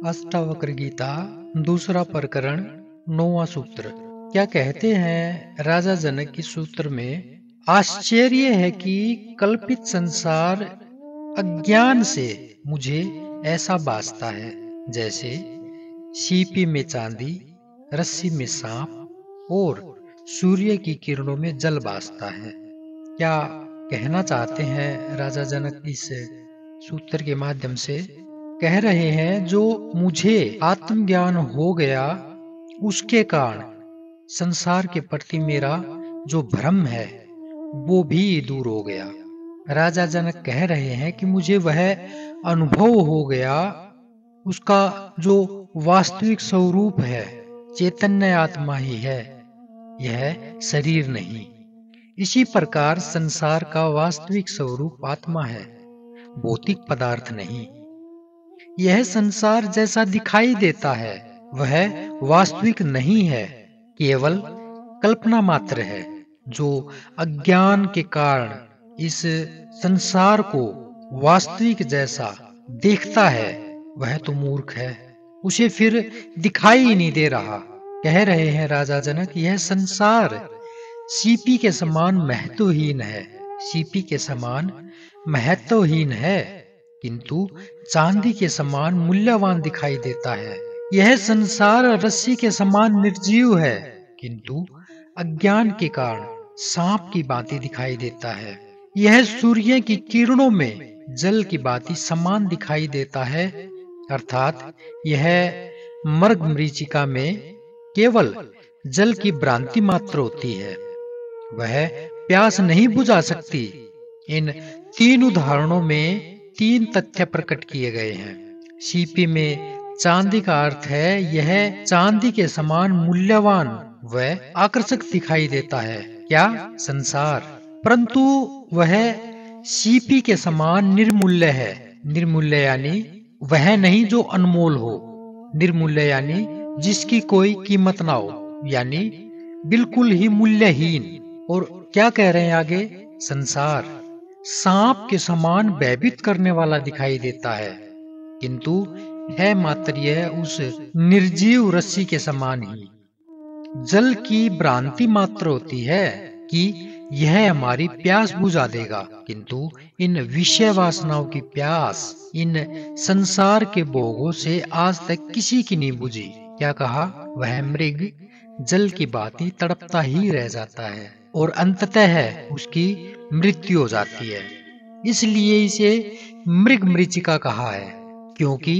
अष्टावक्र गीता दूसरा प्रकरण 9वां सूत्र। क्या कहते हैं राजा जनक की सूत्र में, आश्चर्य है कि कल्पित संसार अज्ञान से मुझे ऐसा भासता है जैसे सीपी में चांदी, रस्सी में सांप और सूर्य की किरणों में जल भासता है। क्या कहना चाहते हैं राजा जनक इस सूत्र के माध्यम से? कह रहे हैं जो मुझे आत्मज्ञान हो गया उसके कारण संसार के प्रति मेरा जो भ्रम है वो भी दूर हो गया। राजा जनक कह रहे हैं कि मुझे वह अनुभव हो गया, उसका जो वास्तविक स्वरूप है चैतन्य आत्मा ही है, यह शरीर नहीं। इसी प्रकार संसार का वास्तविक स्वरूप आत्मा है, भौतिक पदार्थ नहीं। यह संसार जैसा दिखाई देता है वह वास्तविक नहीं है, केवल कल्पना मात्र है। जो अज्ञान के कारण इस संसार को वास्तविक जैसा देखता है वह तो मूर्ख है, उसे फिर दिखाई ही नहीं दे रहा। कह रहे हैं राजा जनक, यह संसार सीपी के समान महत्वहीन है, सीपी के समान महत्वहीन है किंतु चांदी के समान मूल्यवान दिखाई देता है। यह संसार रस्सी के समान निर्जीव है किंतु अज्ञान के कारण सांप की भांति दिखाई देता है। यह सूर्य की किरणों में जल की भांति समान दिखाई देता है, अर्थात यह मर्ग मरीचिका में केवल जल की भ्रांति मात्र होती है, वह प्यास नहीं बुझा सकती। इन तीन उदाहरणों में तीन तथ्य प्रकट किए गए हैं। सीपी में चांदी का अर्थ है यह चांदी के समान मूल्यवान व आकर्षक दिखाई देता है, क्या संसार, परंतु वह सीपी के समान निर्मूल्य है। निर्मूल्य यानी वह नहीं जो अनमोल हो, निर्मूल्य यानी जिसकी कोई कीमत ना हो, यानी बिल्कुल ही मूल्यहीन। और क्या कह रहे हैं आगे, संसार सांप के समान भयभीत करने वाला दिखाई देता है किंतु है मात्र यह उस निर्जीव रस्सी के समान ही। जल की भ्रांति मात्र होती है कि यह हमारी प्यास बुझा देगा, किंतु इन विषय वासनाओं की प्यास इन संसार के भोगों से आज तक किसी की नहीं बुझी। क्या कहा, वह मृग जल की भांति तड़पता ही रह जाता है और अंततः उसकी मृत्यु हो जाती है। इसलिए इसे मृग मरीचिका कहा है, क्योंकि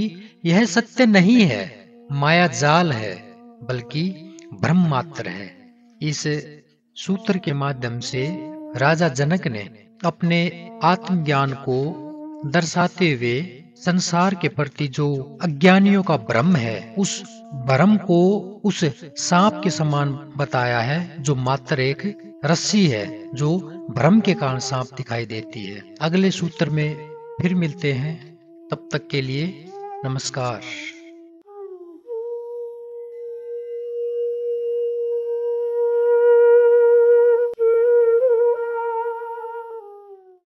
यह सत्य नहीं है, माया जाल है, बल्कि भ्रम मात्र है। इस सूत्र के माध्यम से राजा जनक ने अपने आत्मज्ञान को दर्शाते हुए संसार के प्रति जो अज्ञानियों का भ्रम है उस भ्रम को उस सांप के समान बताया है, जो मात्र एक रस्सी है जो भ्रम के कारण सांप दिखाई देती है। अगले सूत्र में फिर मिलते हैं, तब तक के लिए नमस्कार।